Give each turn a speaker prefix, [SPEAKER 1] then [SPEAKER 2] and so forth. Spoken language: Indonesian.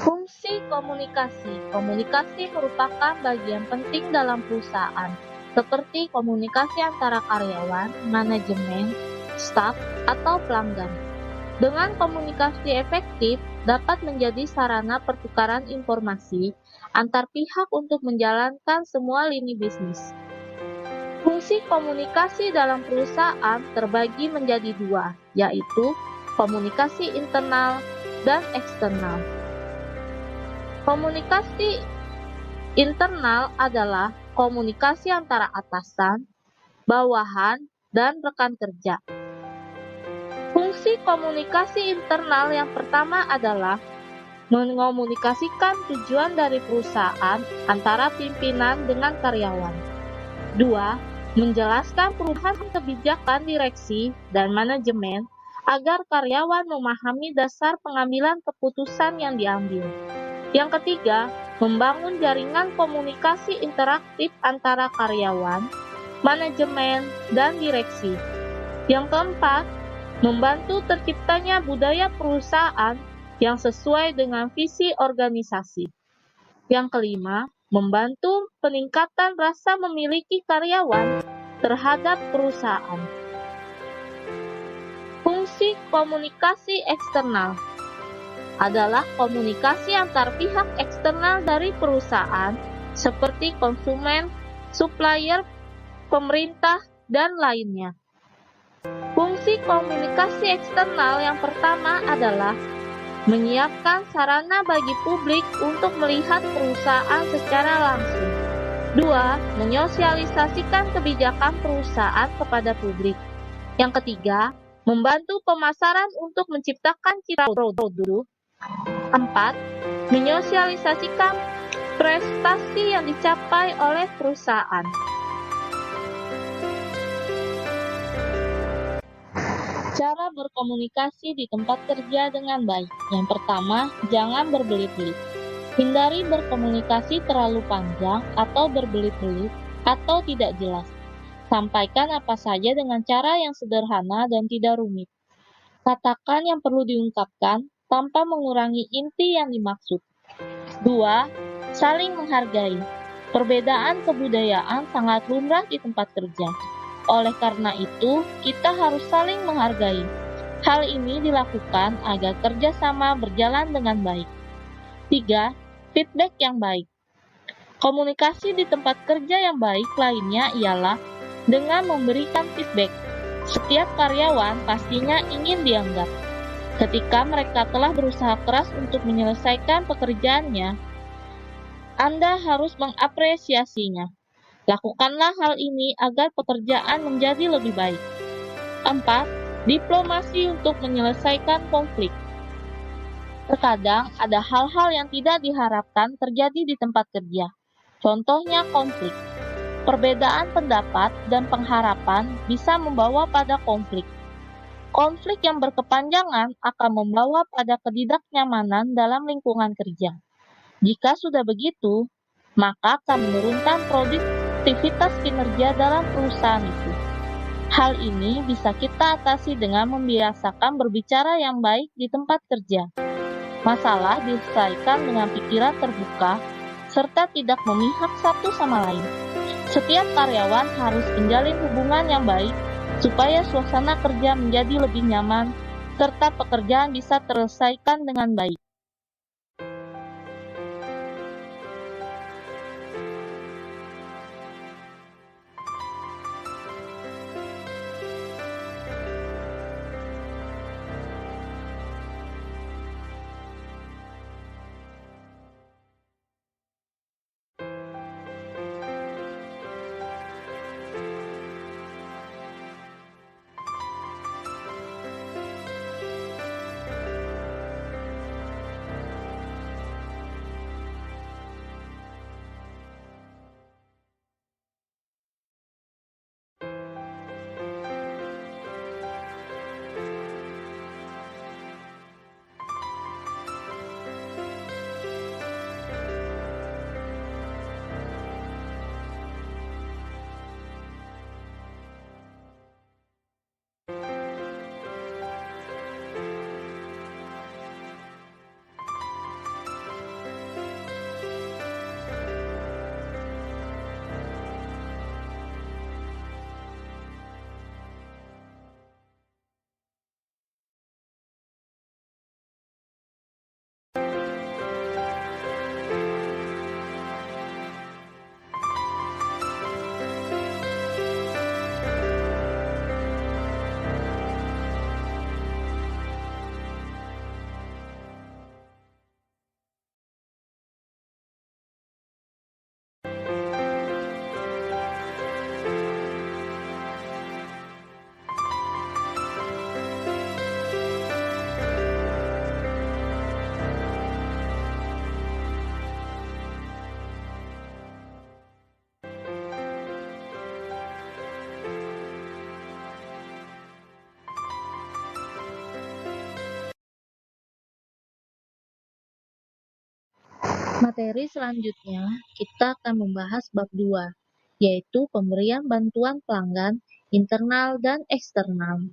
[SPEAKER 1] Fungsi komunikasi. Komunikasi merupakan bagian penting dalam perusahaan, seperti komunikasi antara karyawan, manajemen, staf, atau pelanggan. Dengan komunikasi efektif, dapat menjadi sarana pertukaran informasi antar pihak untuk menjalankan semua lini bisnis. Fungsi komunikasi dalam perusahaan terbagi menjadi dua, yaitu komunikasi internal dan eksternal. Komunikasi internal adalah komunikasi antara atasan, bawahan, dan rekan kerja. Fungsi komunikasi internal yang pertama adalah mengomunikasikan tujuan dari perusahaan antara pimpinan dengan karyawan. 2. Menjelaskan perubahan kebijakan direksi dan manajemen agar karyawan memahami dasar pengambilan keputusan yang diambil. Yang ketiga, membangun jaringan komunikasi interaktif antara karyawan, manajemen, dan direksi. Yang keempat, membantu terciptanya budaya perusahaan yang sesuai dengan visi organisasi. Yang kelima, membantu peningkatan rasa memiliki karyawan terhadap perusahaan. Fungsi komunikasi eksternal adalah komunikasi antar pihak eksternal dari perusahaan seperti konsumen, supplier, pemerintah, dan lainnya. Fungsi komunikasi eksternal yang pertama adalah menyiapkan sarana bagi publik untuk melihat perusahaan secara langsung. 2. Menyosialisasikan kebijakan perusahaan kepada publik. Yang ketiga, membantu pemasaran untuk menciptakan citra produk. 4. Menyosialisasikan prestasi yang dicapai oleh perusahaan. Cara berkomunikasi di tempat kerja dengan baik. Yang pertama, jangan berbelit-belit. Hindari berkomunikasi terlalu panjang atau berbelit-belit atau tidak jelas. Sampaikan apa saja dengan cara yang sederhana dan tidak rumit. Katakan yang perlu diungkapkan tanpa mengurangi inti yang dimaksud. 2. Saling menghargai. Perbedaan kebudayaan sangat lumrah di tempat kerja. Oleh karena itu, kita harus saling menghargai. Hal ini dilakukan agar kerjasama berjalan dengan baik. 3. Feedback yang baik. Komunikasi di tempat kerja yang baik lainnya ialah dengan memberikan feedback. Setiap karyawan pastinya ingin dianggap. Ketika mereka telah berusaha keras untuk menyelesaikan pekerjaannya, Anda harus mengapresiasinya. Lakukanlah hal ini agar pekerjaan menjadi lebih baik. 4. Diplomasi untuk menyelesaikan konflik. Terkadang ada hal-hal yang tidak diharapkan terjadi di tempat kerja. Contohnya konflik. Perbedaan pendapat dan pengharapan bisa membawa pada konflik. Konflik yang berkepanjangan akan membawa pada ketidaknyamanan dalam lingkungan kerja. Jika sudah begitu, maka akan menurunkan produktivitas kinerja dalam perusahaan itu. Hal ini bisa kita atasi dengan membiasakan berbicara yang baik di tempat kerja. Masalah diselesaikan dengan pikiran terbuka serta tidak memihak satu sama lain. Setiap karyawan harus menjalin hubungan yang baik supaya suasana kerja menjadi lebih nyaman serta pekerjaan bisa terselesaikan dengan baik. Materi selanjutnya, kita akan membahas bab 2, yaitu pemberian bantuan pelanggan internal dan eksternal.